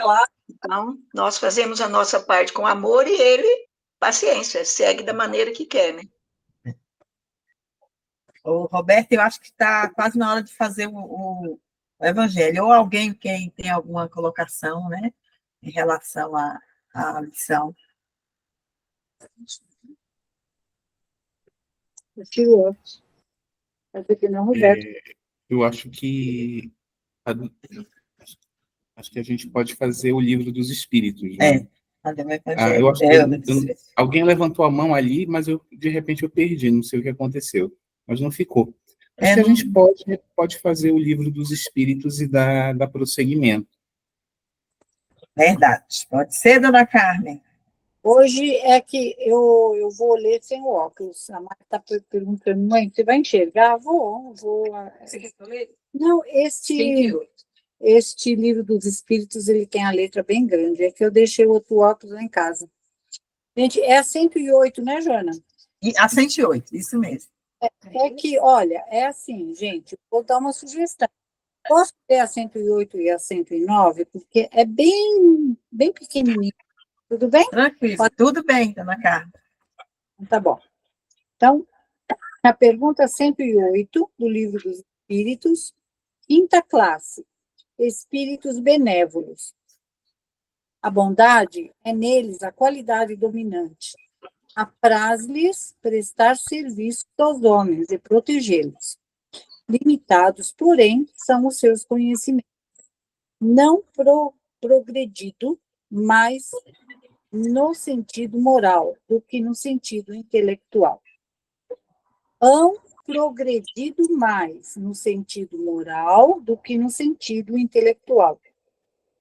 Claro. Então, nós fazemos a nossa parte com amor e ele, paciência, segue da maneira que quer, né? Ô, Roberto, eu acho que está quase na hora de fazer o evangelho. Ou alguém quem tem alguma colocação, né, em relação à lição. Eu tiro outro. Vai ter que não, Roberto. Eu acho que a gente pode fazer o livro dos espíritos, né? Fazer o Eu evangelho. acho que alguém levantou a mão ali, mas de repente eu perdi, não sei o que aconteceu, mas não ficou. Acho que a gente pode fazer o livro dos espíritos e dar prosseguimento. Verdade. Pode ser, dona Carmen? Hoje é que eu vou ler sem o óculos. A Marta está perguntando, mãe, você vai enxergar? Vou. Você quer que eu leia? Não, 28. este livro dos Espíritos, ele tem a letra bem grande. É que eu deixei o outro óculos lá em casa. Gente, é a 108, né, Joana? A 108, isso mesmo. É que, olha, é assim, gente, vou dar uma sugestão. Posso ter a 108 e a 109, porque é bem pequenininho. Tudo bem? Tranquilo, tudo bem, dona Carmen. Tá bom. Então, a pergunta 108 do Livro dos Espíritos, quinta classe, Espíritos benévolos. A bondade é neles a qualidade dominante. Apraz-lhes prestar serviço aos homens e protegê-los. Limitados, porém, são os seus conhecimentos. Não progredido, mas no sentido moral do que no sentido intelectual. Hão progredido mais no sentido moral do que no sentido intelectual.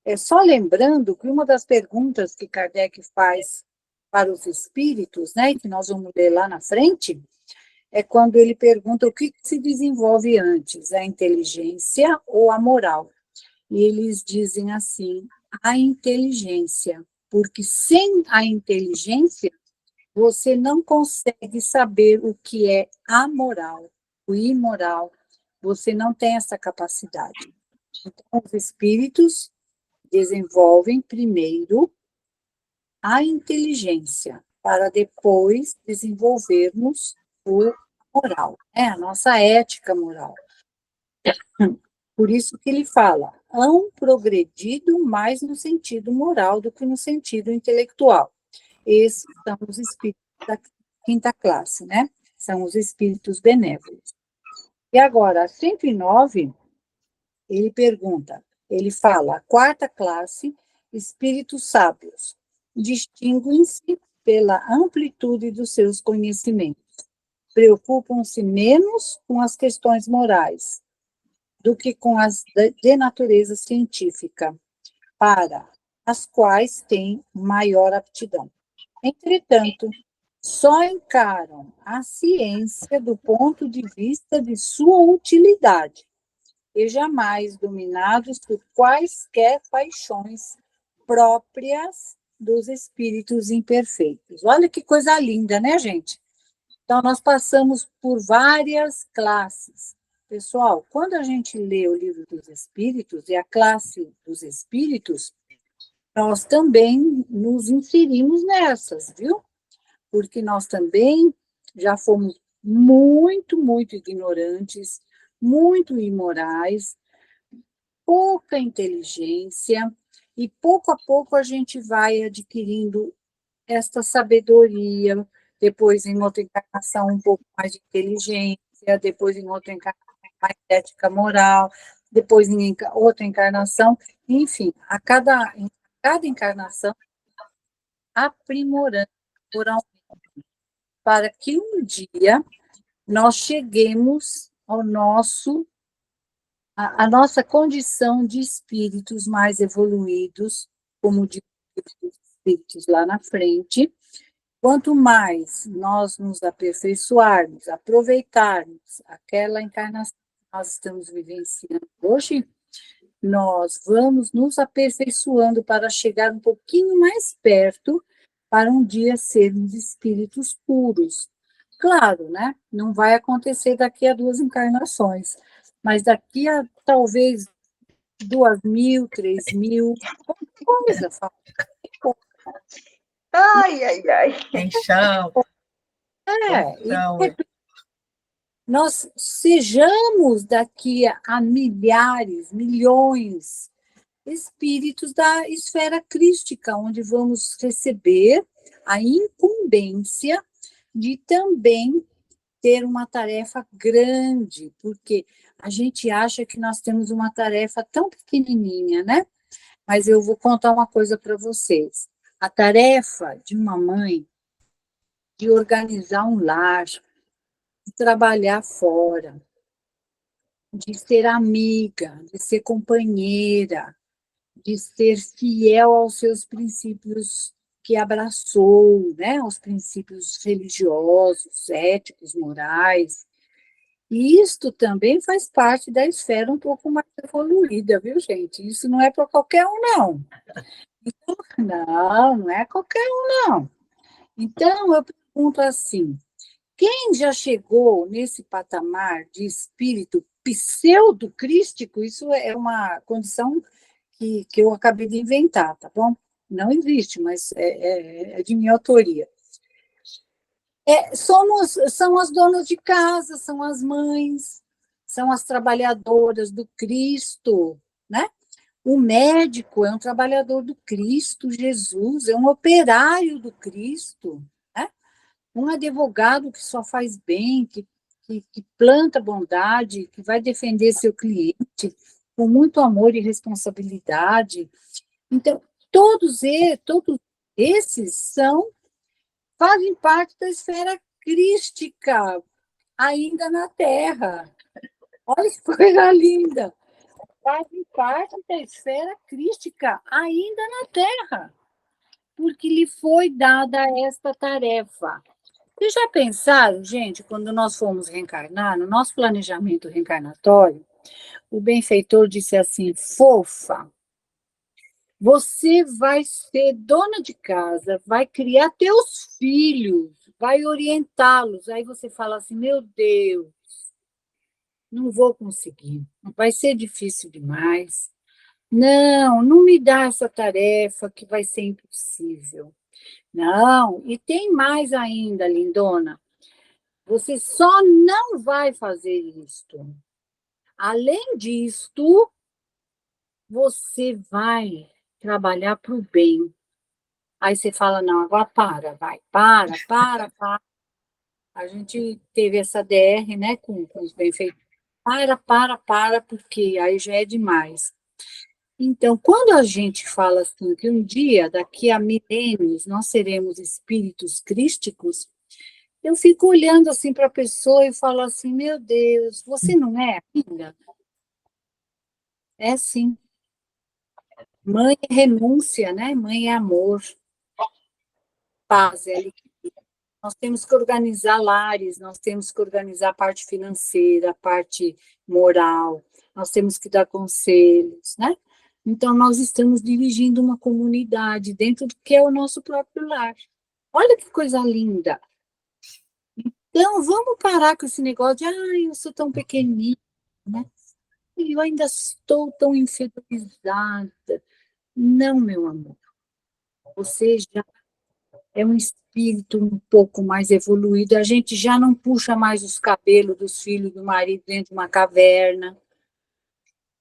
É só lembrando que uma das perguntas que Kardec faz para os espíritos, né, que nós vamos ler lá na frente, é quando ele pergunta o que se desenvolve antes, a inteligência ou a moral. E eles dizem assim, a inteligência, porque sem a inteligência, você não consegue saber o que é amoral, o imoral, você não tem essa capacidade. Então, os espíritos desenvolvem primeiro a inteligência, para depois desenvolvermos o moral, a nossa ética moral. Por isso que ele fala, hão progredido mais no sentido moral do que no sentido intelectual. Esses são os espíritos da quinta classe, né? São os espíritos benévolos. E agora, a 109, ele fala, a quarta classe, espíritos sábios, distinguem-se pela amplitude dos seus conhecimentos. Preocupam-se menos com as questões morais do que com as de natureza científica, para as quais têm maior aptidão. Entretanto, só encaram a ciência do ponto de vista de sua utilidade, e jamais dominados por quaisquer paixões próprias dos espíritos imperfeitos. Olha que coisa linda, né, gente? Então, nós passamos por várias classes. Pessoal, quando a gente lê o Livro dos Espíritos e a classe dos espíritos, nós também nos inserimos nessas, viu? Porque nós também já fomos muito ignorantes, muito imorais, pouca inteligência, e pouco a pouco a gente vai adquirindo esta sabedoria, depois em outra encarnação um pouco mais de inteligência, depois em outra encarnação mais ética moral, depois em outra encarnação, enfim, em cada encarnação aprimorando moralmente, para que um dia nós cheguemos ao a nossa condição de espíritos mais evoluídos, como de espíritos lá na frente. Quanto mais nós nos aperfeiçoarmos, aproveitarmos aquela encarnação que nós estamos vivenciando hoje, nós vamos nos aperfeiçoando para chegar um pouquinho mais perto, para um dia sermos espíritos puros. Claro, né? Não vai acontecer daqui a 2 encarnações, mas daqui a talvez 2.000, 3.000, coisa, fala. Ai, ai, ai. Tem chão, E chão. nós sejamos daqui a milhares, milhões, espíritos da esfera crística, onde vamos receber a incumbência de também ter uma tarefa grande, porque a gente acha que nós temos uma tarefa tão pequenininha, né? Mas eu vou contar uma coisa para vocês. A tarefa de uma mãe de organizar um lar, de trabalhar fora, de ser amiga, de ser companheira, de ser fiel aos seus princípios que abraçou, né, aos princípios religiosos, éticos, morais. E isto também faz parte da esfera um pouco mais evoluída, viu, gente? Isso não é para qualquer um, não. Não, não é qualquer um, não. Então, eu pergunto assim, quem já chegou nesse patamar de espírito pseudo-crístico, isso é uma condição que eu acabei de inventar, tá bom? Não existe, mas é de minha autoria. São as donas de casa, são as mães, são as trabalhadoras do Cristo, né? O médico é um trabalhador do Cristo, Jesus, é um operário do Cristo, né? Um advogado que só faz bem, que planta bondade, que vai defender seu cliente com muito amor e responsabilidade. Então, todos esses fazem parte da esfera crística, ainda na Terra. Olha que coisa linda! Fazem parte da esfera crística, ainda na Terra, porque lhe foi dada esta tarefa. Vocês já pensaram, gente, quando nós fomos reencarnar, no nosso planejamento reencarnatório, o benfeitor disse assim, fofa, você vai ser dona de casa, vai criar teus filhos, vai orientá-los. Aí você fala assim, meu Deus, não vou conseguir, vai ser difícil demais. Não me dá essa tarefa que vai ser impossível. Não, e tem mais ainda, lindona. Você só não vai fazer isto. Além disto, você vai trabalhar para o bem. Aí você fala, não, agora para. A gente teve essa DR, né, com os benfeitores. Para, porque aí já é demais. Então, quando a gente fala assim, que um dia, daqui a milênios, nós seremos espíritos crísticos, eu fico olhando assim para a pessoa e falo assim, meu Deus, você não é ainda? É sim. Mãe é renúncia, né? Mãe é amor. Paz é alegria. Nós temos que organizar lares, nós temos que organizar a parte financeira, a parte moral, nós temos que dar conselhos, né? Então, nós estamos dirigindo uma comunidade dentro do que é o nosso próprio lar. Olha que coisa linda! Então, vamos parar com esse negócio de, eu sou tão pequenina, né? Eu ainda estou tão inferiorizada. Não, meu amor. Você já é um espírito um pouco mais evoluído. A gente já não puxa mais os cabelos dos filhos do marido dentro de uma caverna.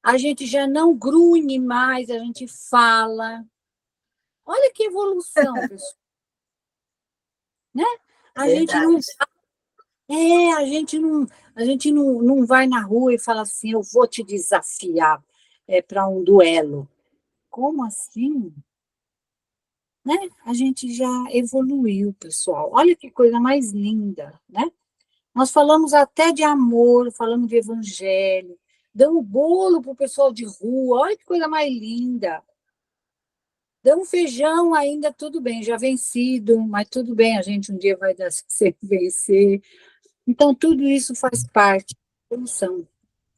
A gente já não grunhe mais, a gente fala. Olha que evolução, pessoal. Né? A gente não vai na rua e fala assim, eu vou te desafiar para um duelo. Como assim? Né? A gente já evoluiu, pessoal. Olha que coisa mais linda, né? Nós falamos até de amor, falamos de evangelho, damos bolo para o pessoal de rua, olha que coisa mais linda. Damos feijão ainda, tudo bem, já vencido, mas tudo bem, a gente um dia vai dar sempre vencer. Então, tudo isso faz parte da evolução,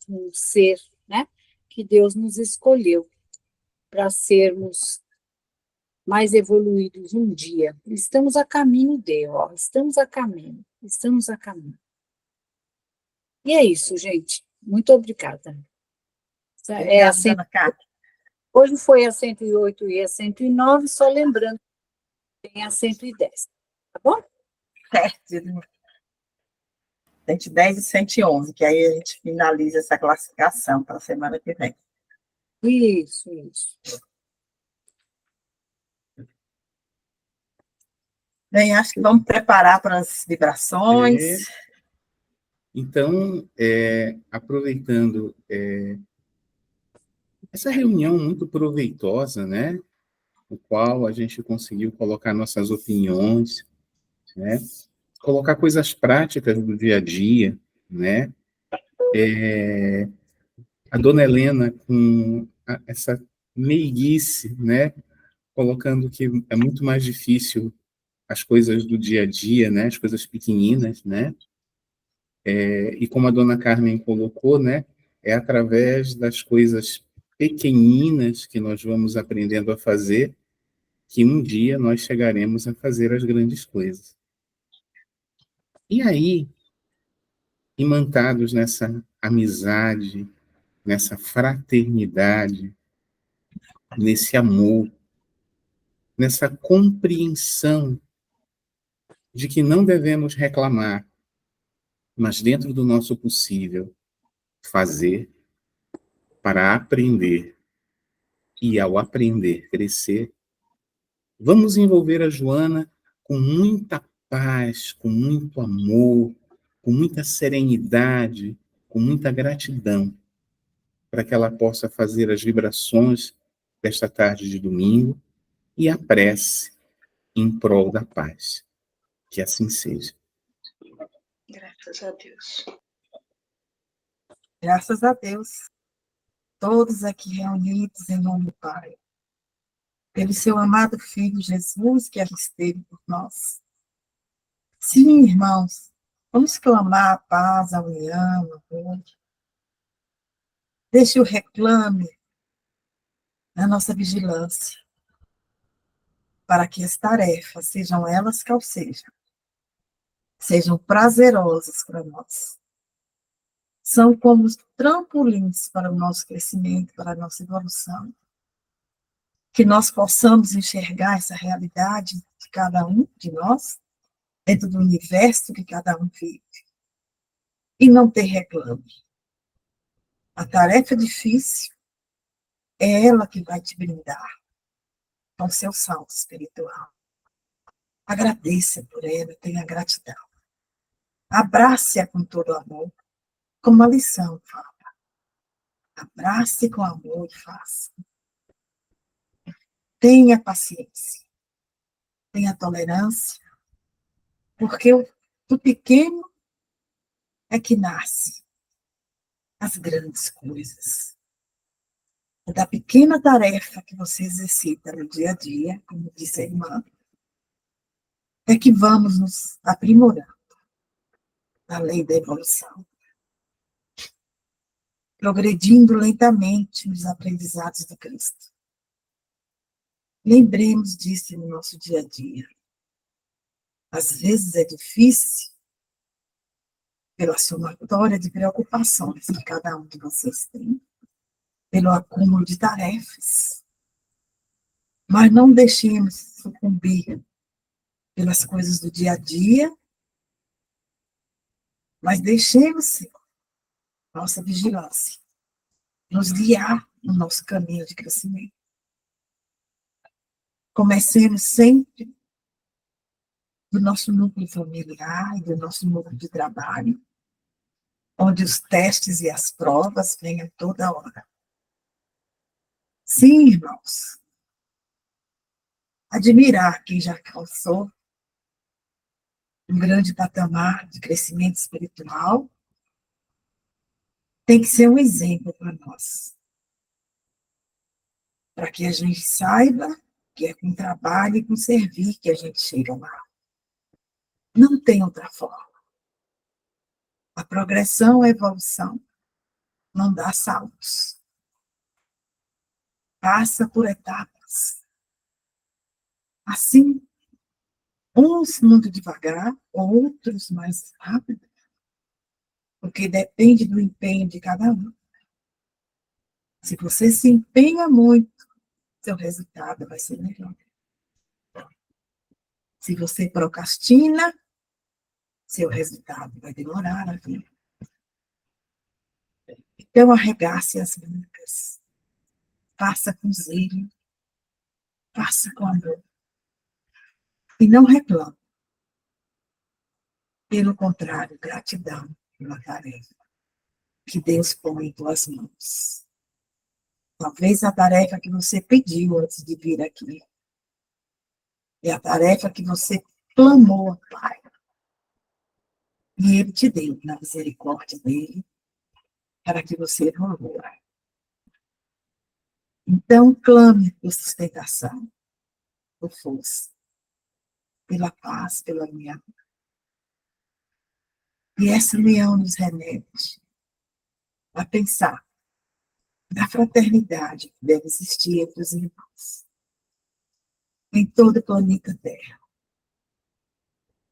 do ser, né? Que Deus nos escolheu para sermos mais evoluídos um dia. Estamos a caminho estamos a caminho. E é isso, gente. Muito obrigada. É Obrigada, assim, dona Cátia. hoje foi a 108 e a 109, só lembrando que tem a 110, tá bom? Certo. 110 e 111, que aí a gente finaliza essa classificação para a semana que vem. Isso. Bem, acho que vamos preparar para as vibrações. Então, aproveitando essa reunião muito proveitosa, né, no qual a gente conseguiu colocar nossas opiniões, né, colocar coisas práticas do dia a dia, né, a dona Helena com essa meiguice, né, colocando que é muito mais difícil as coisas do dia a dia, né, as coisas pequeninas, né, e como a dona Carmen colocou, né, é através das coisas pequeninas que nós vamos aprendendo a fazer que um dia nós chegaremos a fazer as grandes coisas. E aí, imantados nessa amizade, nessa fraternidade, nesse amor, nessa compreensão de que não devemos reclamar, mas dentro do nosso possível, fazer para aprender e, ao aprender, crescer, vamos envolver a Joana com muita paz, com muito amor, com muita serenidade, com muita gratidão, para que ela possa fazer as vibrações desta tarde de domingo e a prece em prol da paz. Que assim seja. Graças a Deus. Graças a Deus. Todos aqui reunidos em nome do Pai. Pelo seu amado Filho Jesus, que aqui esteve por nós. Sim, irmãos, vamos clamar a paz, a união, a amor. Deixe o reclame na nossa vigilância, para que as tarefas, sejam elas qual sejam prazerosas para nós. São como trampolins para o nosso crescimento, para a nossa evolução. Que nós possamos enxergar essa realidade de cada um de nós, dentro do universo que cada um vive. E não ter reclame. A tarefa difícil é ela que vai te brindar com seu salto espiritual. Agradeça por ela, tenha gratidão. Abrace-a com todo amor, como a lição fala. Abrace com amor e faça. Tenha paciência, tenha tolerância, porque do pequeno é que nasce as grandes coisas. É da pequena tarefa que você exercita no dia a dia, como disse a irmã, é que vamos nos aprimorando na lei da evolução, progredindo lentamente nos aprendizados do Cristo. Lembremos disso no nosso dia a dia. Às vezes é difícil, pela somatória de preocupações que cada um de vocês tem, pelo acúmulo de tarefas, mas não deixemos sucumbir pelas coisas do dia a dia, mas deixemos, Senhor, nossa vigilância, nos guiar no nosso caminho de crescimento. Comecemos sempre do nosso núcleo familiar e do nosso núcleo de trabalho, onde os testes e as provas venham toda hora. Sim, irmãos, admirar quem já alcançou um grande patamar de crescimento espiritual tem que ser um exemplo para nós. Para que a gente saiba que é com trabalho e com servir que a gente chega lá. Não tem outra forma. A progressão, a evolução, não dá saltos. Passa por etapas. Assim, uns muito devagar, outros mais rápido, porque depende do empenho de cada um. Se você se empenha muito, seu resultado vai ser melhor. Se você procrastina, seu resultado vai demorar a vir. Então, arregace as mangas. Faça com zelo. Faça com amor. E não reclame. Pelo contrário, gratidão pela tarefa que Deus põe em tuas mãos. Talvez a tarefa que você pediu antes de vir aqui. É a tarefa que você clamou ao Pai. E Ele te deu, na misericórdia dele, para que você evolua. Então, clame por sustentação, por força, pela paz, pela união. E essa união nos remete a pensar na fraternidade que deve existir entre os irmãos, em todo o planeta Terra.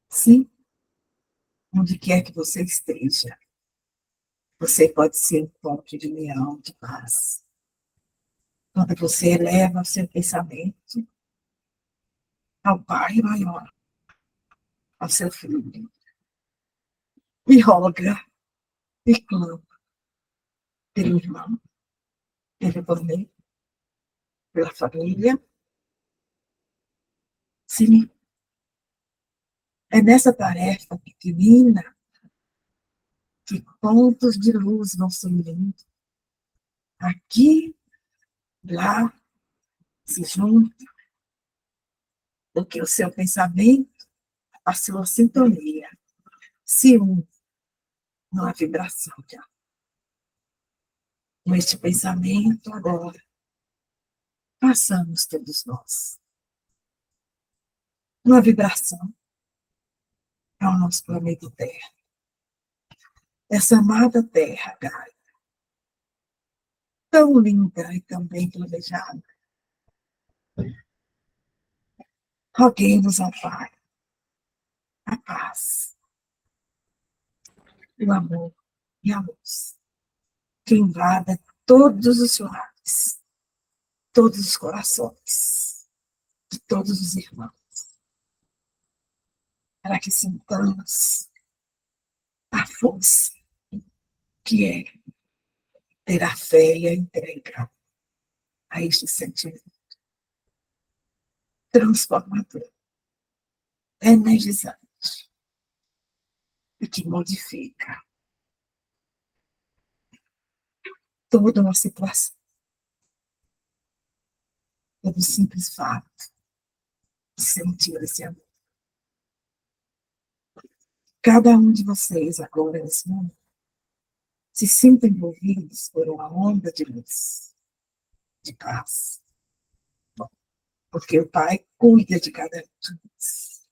Sim, onde quer que você esteja, você pode ser um ponto de união, de paz. Quando você eleva o seu pensamento ao Pai maior, ao seu Filho, e roga, e clama pelo irmão, pelo planeta, pela família. Sim, é nessa tarefa pequenina que pontos de luz vão sumindo. Aqui, lá, se juntam, porque o seu pensamento, a sua sintonia, se une numa vibração de amor. Com este pensamento, agora, passamos todos nós uma vibração ao nosso planeta Terra. Essa amada Terra, Gaia, tão linda e tão bem planejada. Roguemos ao Pai a paz, o amor e a luz, que invada todos os lares, todos os corações, de todos os irmãos, para que sintamos a força que é ter a fé e a entrega a este sentimento transformador, energizante, e que modifica toda uma situação, pelo simples fato de sentir esse amor. Cada um de vocês agora, nesse momento, se sinta envolvidos por uma onda de luz, de paz, porque o Pai cuida de cada um de nós.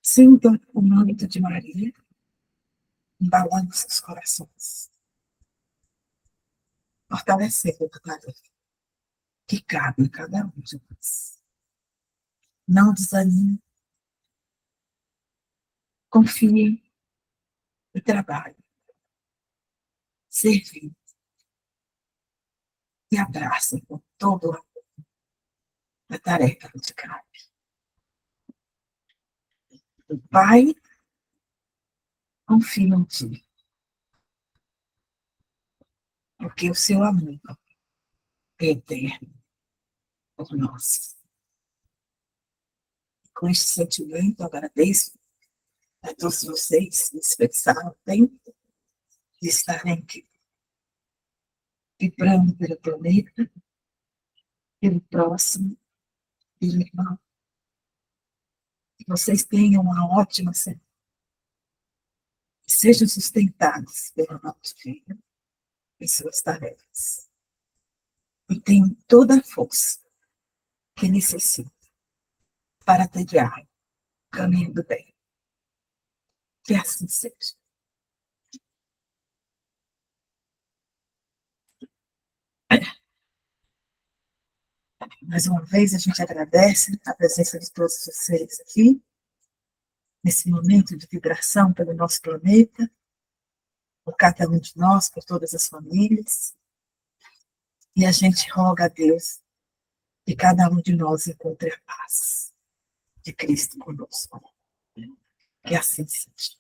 Sinta o manto de Maria embalando seus corações, fortalecendo a tarefa que cabe a cada um de nós. Não desanime, confie e trabalhe, servindo e abracem com todo o amor a tarefa que te cabe. O Pai confia em ti, porque o seu amor é eterno por nós. Com este sentimento, eu agradeço a todos vocês que dispensaram o tempo de estarem aqui, vibrando pelo planeta, pelo próximo, pelo irmão. Que vocês tenham uma ótima semana. Que sejam sustentados pelo nosso Filho em suas tarefas. E tenham toda a força que necessitam para trilhar o caminho do bem. Que assim seja. Mais uma vez, a gente agradece a presença de todos vocês aqui, nesse momento de vibração pelo nosso planeta, por cada um de nós, por todas as famílias. E a gente roga a Deus que cada um de nós encontre a paz de Cristo conosco. Que assim seja.